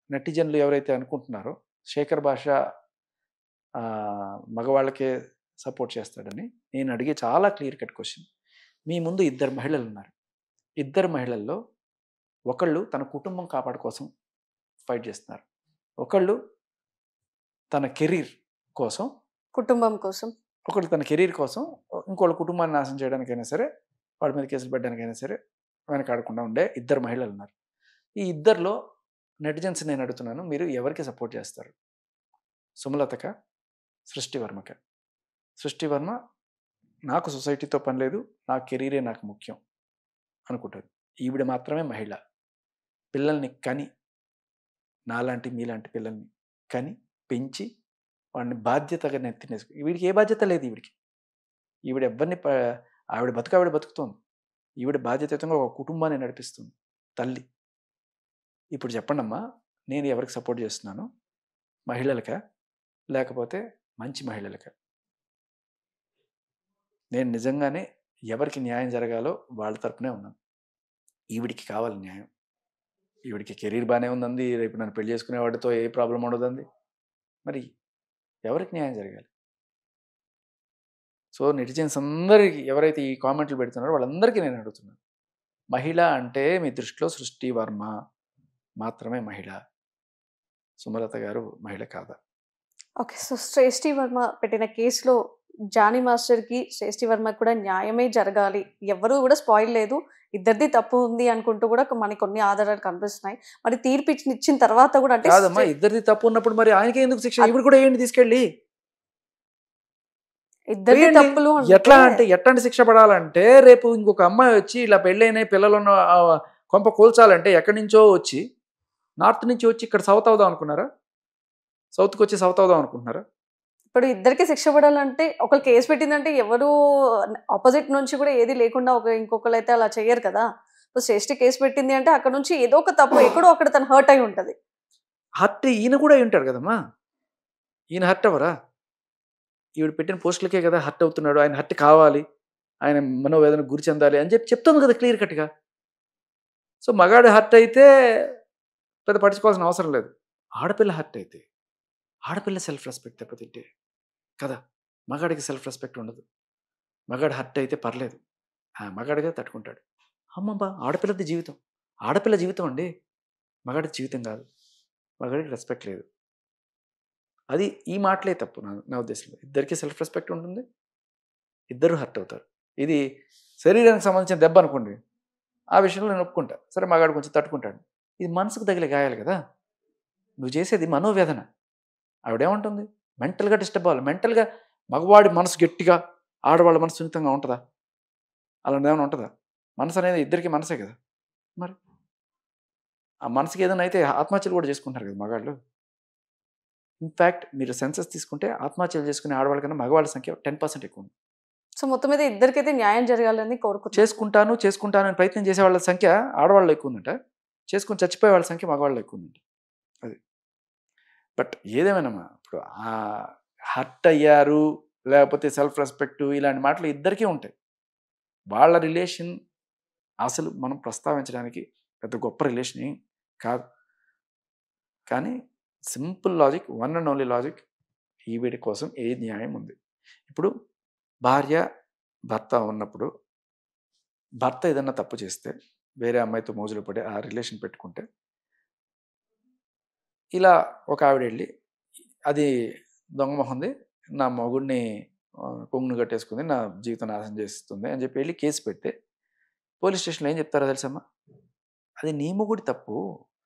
నెటిజన్లు ఎవరైతే అనుకుంటున్నారో శేఖర్ భాష మగవాళ్ళకే సపోర్ట్ చేస్తాడని, నేను అడిగే చాలా క్లియర్ కట్ క్వశ్చన్. మీ ముందు ఇద్దరు మహిళలు ఉన్నారు, ఇద్దరు మహిళల్లో ఒకళ్ళు తన కుటుంబం కాపాడు కోసం ఫైట్ చేస్తున్నారు, ఒకళ్ళు తన కెరీర్ కోసం, కుటుంబం కోసం, ఒకళ్ళు తన కెరీర్ కోసం, ఇంకోళ్ళ కుటుంబాన్ని నాశనం చేయడానికైనా సరే, వాడి మీద కేసులు పెట్టడానికైనా సరే వెనకాడకుండా ఉండే ఇద్దరు మహిళలు ఉన్నారు. ఈ ఇద్దరిలో నెటిజన్స్ నేను అడుగుతున్నాను, మీరు ఎవరికి సపోర్ట్ చేస్తారు? సుమలతక, సృష్టి వర్మక? సృష్టి వర్మ నాకు సొసైటీతో పని లేదు, నా కెరీరే నాకు ముఖ్యం అనుకుంటుంది. ఈవిడ మాత్రమే మహిళ. పిల్లల్ని కని, నాలాంటి మీలాంటి పిల్లల్ని కని పెంచి వాడిని బాధ్యతగా నెత్తినేసుకు, వీడికి ఏ బాధ్యత లేదు. ఈవిడ ఎవరిని ఆవిడ బతుకుతోంది. ఈవిడ బాధ్యతగా ఒక కుటుంబాన్ని నడిపిస్తుంది, తల్లి. ఇప్పుడు చెప్పండి అమ్మా, నేను ఎవరికి సపోర్ట్ చేస్తున్నాను? మహిళలక లేకపోతే మంచి మహిళలక? నేను నిజంగానే ఎవరికి న్యాయం జరగాలో వాళ్ళ తరపునే ఉన్నాను. ఈవిడికి కావాలి న్యాయం. ఈవిడికి కెరీర్ బాగానే ఉందండి, రేపు నన్ను పెళ్లి చేసుకునేవాడితో ఏ ప్రాబ్లం ఉండదండి. మరి ఎవరికి న్యాయం జరగాలి? సో నెటిజన్స్ అందరికీ ఎవరైతే ఈ కామెంట్లు పెడుతున్నారో వాళ్ళందరికీ నేను అడుగుతున్నాను, మహిళ అంటే మీ దృష్టిలో సృష్టి వర్మ మాత్రమే మహిళ, సుమలత గారు మహిళ కాదా? ఓకే. సో శ్రేష్ఠి వర్మ పెట్టిన కేసులో జానీ మాస్టర్కి, శ్రేష్ఠి వర్మకి కూడా న్యాయమే జరగాలి, ఎవరు కూడా స్పాయిల్ లేదు, ఇద్దరిది తప్పు ఉంది అనుకుంటూ కూడా మనకి కొన్ని ఆధారాలు కనిపిస్తున్నాయి. మరి తీర్పు ఇచ్చిన తర్వాత కూడా అంటే కాదమ్మా, ఇద్దరిది తప్పు ఉన్నప్పుడు మరి ఆయనకి ఎందుకు శిక్ష? ఇప్పుడు కూడా ఏంటి తీసుకెళ్ళి ఇద్దరిది వేయండి. తప్పులు ఎట్లా అంటే ఎట్లాంటి శిక్ష పడాలంటే రేపు ఇంకొక అమ్మాయి వచ్చి ఇలా పెళ్ళైన పిల్లలు ఉన్న కొంప కూల్చాలంటే ఎక్కడి నుంచో వచ్చి నార్త్ నుంచి వచ్చి ఇక్కడ సౌత్ అవుదాం అనుకున్నారా? సౌత్కి వచ్చి సౌత్ అవుదాం అనుకుంటున్నారా? ఇప్పుడు ఇద్దరికి శిక్ష పడాలంటే ఒకరు కేసు పెట్టిందంటే ఎవరు ఆపోజిట్ నుంచి కూడా ఏది లేకుండా ఇంకొకరు అయితే అలా చెయ్యరు కదా. ఇప్పుడు శ్రేష్ఠి కేసు పెట్టింది అంటే అక్కడ నుంచి ఏదో ఒక తప్పు ఎక్కడో అక్కడ తను హర్ట్ అయి ఉంటది. హర్ట్ ఈయన కూడా అయి ఉంటాడు కదమ్మా. ఈయన హర్ట్ అవ్వరా? ఈవిడ పెట్టిన పోస్టులకే కదా హర్ట్ అవుతున్నాడు. ఆయన హర్ట్ కావాలి, ఆయన మనోవేదన గురి చెందాలి అని చెప్తుంది కదా క్లియర్ కట్గా. సో మగాడు హర్ట్ అయితే పెద్ద పట్టించుకోవాల్సిన అవసరం లేదు. ఆడపిల్ల హర్ట్ అయితే ఆడపిల్ల సెల్ఫ్ రెస్పెక్ట్ దెబ్బతింటే కదా, మగాడికి సెల్ఫ్ రెస్పెక్ట్ ఉండదు. మగాడు హర్ట్ అయితే పర్లేదు, మగాడిగా తట్టుకుంటాడు. అమ్మబ్బా ఆడపిల్లది జీవితం, ఆడపిల్ల జీవితం అండి, మగాడి జీవితం కాదు. మగాడికి రెస్పెక్ట్ లేదు. అది ఈ మాటలే తప్పు నా ఉద్దేశంలో. ఇద్దరికీ సెల్ఫ్ రెస్పెక్ట్ ఉంటుంది, ఇద్దరు హర్ట్ అవుతారు. ఇది శరీరానికి సంబంధించిన దెబ్బ అనుకోండి, ఆ విషయంలో నేను ఒప్పుకుంటా, సరే మగాడు కొంచెం తట్టుకుంటాడు. ఇది మనసుకు తగిలే గాయాలి కదా. నువ్వు చేసేది మనోవేదన. ఆవిడేమంటుంది? మెంటల్గా డిస్టర్బ్ అవ్వాలి. మెంటల్గా మగవాడి మనసు గట్టిగా, ఆడవాళ్ళ మనసు సున్నితంగా ఉంటుందా? అలాంటిది ఏమైనా ఉంటుందా? మనసు అనేది ఇద్దరికి మనసే కదా. మరి ఆ మనసుకి ఏదైనా అయితే ఆత్మహత్యలు కూడా చేసుకుంటారు కదా మగాళ్ళు. ఇన్ఫ్యాక్ట్ మీరు సెన్సెస్ తీసుకుంటే ఆత్మహత్యలు చేసుకునే ఆడవాళ్ళ కన్నా మగవాళ్ళ సంఖ్య 10% ఎక్కువ ఉంది. సో మొత్తం మీద ఇద్దరికైతే న్యాయం జరగాలని చేసుకుంటాను అని ప్రయత్నం చేసే వాళ్ళ సంఖ్య ఆడవాళ్ళు ఎక్కువ ఉందంట, చేసుకుని చచ్చిపోయే వాళ్ళ సంఖ్య మగవాళ్ళు ఎక్కువ ఉందంట. అది బట్ ఏదేమైనామా, ఇప్పుడు హర్ట్ అయ్యారు లేకపోతే సెల్ఫ్ రెస్పెక్ట్ ఇలాంటి మాటలు ఇద్దరికీ ఉంటాయి. వాళ్ళ రిలేషన్ అసలు మనం ప్రస్తావించడానికి పెద్ద గొప్ప రిలేషన్ ఏం కాదు. కానీ simple logic, one and only logic, ఈవిడి కోసం ఏ న్యాయం ఉంది? ఇప్పుడు భార్య భర్త ఉన్నప్పుడు భర్త ఏదన్నా తప్పు చేస్తే వేరే అమ్మాయితో మోజులు పడి ఆ రిలేషన్ పెట్టుకుంటే, ఇలా ఒక ఆవిడ వెళ్ళి అది దొంగమొహంది, నా మొగుడిని కొంగును కట్టేసుకుంది, నా జీవితం నాశనం చేస్తుంది అని చెప్పి వెళ్ళి కేసు పెడితే పోలీస్ స్టేషన్లో ఏం చెప్తారో తెలుసమ్మా? అది నీ మొగుడి తప్పు,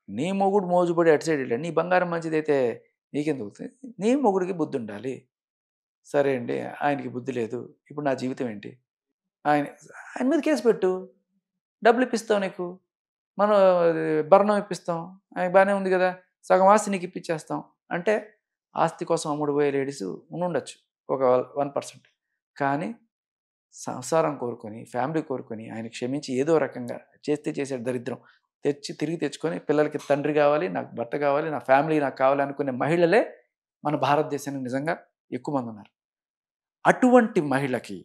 నీ మొగుడు మోజుపడి అటు సైడ్ వెళ్ళాడు, నీ బంగారం మంచిదైతే నీకెందుకు అవుతుంది? నీ మొగుడికి బుద్ధి ఉండాలి. సరే అండి, ఆయనకి బుద్ధి లేదు, ఇప్పుడు నా జీవితం ఏంటి? ఆయన మీద కేసు పెట్టు, డబ్బులు ఇప్పిస్తాం, నీకు మనం భరణం ఇప్పిస్తాం, ఆయన బాగానే ఉంది కదా, సగం ఆస్తి నీకు ఇప్పించేస్తాం అంటే ఆస్తి కోసం అమ్ముడు పోయే లేడీస్ ఉండొచ్చు ఒక 1%. కానీ సంసారం కోరుకొని, ఫ్యామిలీ కోరుకొని, ఆయన క్షమించి ఏదో రకంగా చేసే దరిద్రం తిరిగి తెచ్చుకొని పిల్లలకి తండ్రి కావాలి, నాకు భర్త కావాలి, నా ఫ్యామిలీ నాకు కావాలి అనుకునే మహిళలే మన భారతదేశానికి నిజంగా ఎక్కువ మంది ఉన్నారు. అటువంటి మహిళకి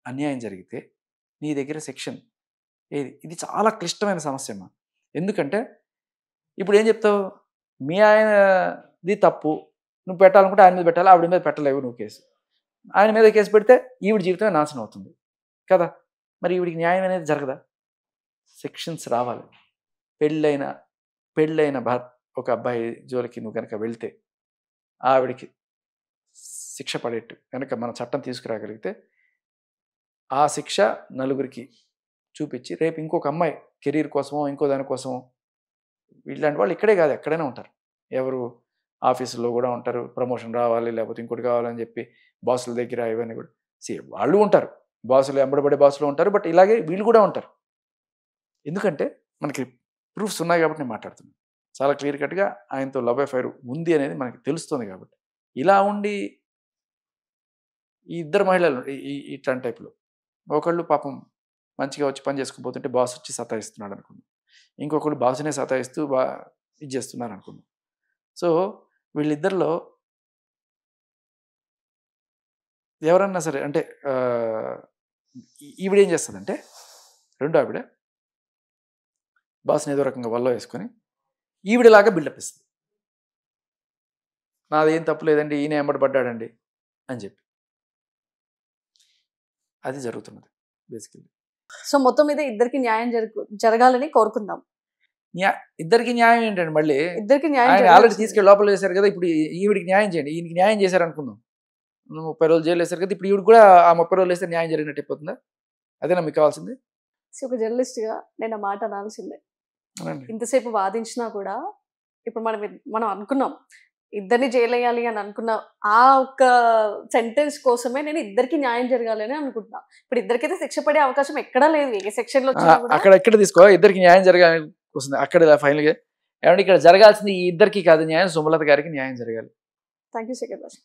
అన్యాయం జరిగితే నీ దగ్గర సెక్షన్ ఏది? ఇది చాలా క్లిష్టమైన సమస్య అమ్మా. ఎందుకంటే ఇప్పుడు ఏం చెప్తావు? మీ ఆయనది తప్పు, నువ్వు పెట్టాలనుకుంటే ఆయన మీద పెట్టాలి, ఆవిడ మీద పెట్టలేవు నువ్వు కేసు. ఆయన మీద కేసు పెడితే ఈవిడ జీవితమే నాశనం అవుతుంది కదా. మరి ఈవిడికి న్యాయం అనేది జరగదా? సెక్షన్స్ రావాలి. పెళ్ళైన ఒక అబ్బాయి జోలికి నువ్వు కనుక వెళ్తే ఆవిడికి శిక్ష పడేట్టు కనుక మన చట్టం తీసుకురాగలిగితే ఆ శిక్ష నలుగురికి చూపించి రేపు ఇంకొక అమ్మాయి కెరీర్ కోసమో ఇంకో దానికోసమో, ఇలాంటి వాళ్ళు ఇక్కడే కాదు ఎక్కడైనా ఉంటారు, ఎవరు ఆఫీసులో కూడా ఉంటారు, ప్రమోషన్ రావాలి లేకపోతే ఇంకోటి కావాలని చెప్పి బాసుల దగ్గర ఇవన్నీ కూడా వాళ్ళు ఉంటారు, బాసులు ఎంబడబడే బాసులు ఉంటారు, బట్ ఇలాగే వీళ్ళు కూడా ఉంటారు. ఎందుకంటే మనకి ప్రూఫ్స్ ఉన్నాయి కాబట్టి నేను మాట్లాడుతున్నాను. చాలా క్లియర్ కట్గా ఆయనతో లవ్ అఫైర్ ఉంది అనేది మనకి తెలుస్తుంది. కాబట్టి ఇలా ఉండి ఈ ఇద్దరు మహిళలు ఇట్లాంటి టైప్లో ఒకళ్ళు పాపం మంచిగా వచ్చి పని చేసుకుపోతుంటే బాస్ వచ్చి సతాయిస్తున్నాడు అనుకున్నాం, ఇంకొకళ్ళు బాసునే సతాయిస్తూ ఇది చేస్తున్నారు అనుకున్నాం. సో వీళ్ళిద్దరిలో ఎవరన్నా సరే అంటే ఈవిడేం చేస్తుందంటే రెండో ఆవిడ బాస్ని ఏదో రకంగా వల్ల వేసుకొని ఈవిడలాగా బిల్డప్ ఇస్తుంది. నాదేం తప్పు లేదండి, ఈయన ఎంబడి పడ్డాడండి అని చెప్పి. అది జరుగుతున్నది బేసికల్లీ. సో మొత్తం మీద ఇద్దరికి న్యాయం జరగాలని కోరుకుందాం. ఇద్దరికి న్యాయం ఏంటండి? మళ్ళీ ఇద్దరికి న్యాయం ఆల్రెడీ తీసుకెళ్ళి లోపల వేశారు కదా, ఇప్పుడు ఈవిడికి న్యాయం చేయండి. ఈయనకి న్యాయం చేశారు అనుకుందాం, 30 రోజులు జైలు వేశారు కదా, ఇప్పుడు ఈవిడ కూడా ఆ 30 రోజులు వేస్తే న్యాయం జరిగినట్టు అయిపోతుందా? అదేనా మీకు కావాల్సింది? ఒక జర్నలిస్ట్గా నేను మాట అనాల్సిందే. ఇంతసేపు వాదించినా కూడా ఇప్పుడు మనం అనుకున్నాం ఇద్దరిని జైలు వేయాలి అని అనుకున్న ఆ ఒక్క సెంటెన్స్ కోసమే నేను ఇద్దరికి న్యాయం జరగాలి అని అనుకుంటున్నా. ఇప్పుడు ఇద్దరికైతే శిక్ష పడే అవకాశం ఎక్కడా లేదు, ఏ సెక్షన్ లో వచ్చినా కూడా. అక్కడ ఎక్కడ తీసుకో, ఇద్దరికి న్యాయం జరగాలని వస్తుంది అక్కడ ఫైనల్ గా. ఏమంటే ఇక్కడ జరగాల్సింది ఈ ఇద్దరికి కాదు న్యాయం, సుమలత గారికి న్యాయం జరగాలి. థ్యాంక్ యూ శేఖర్ భాష.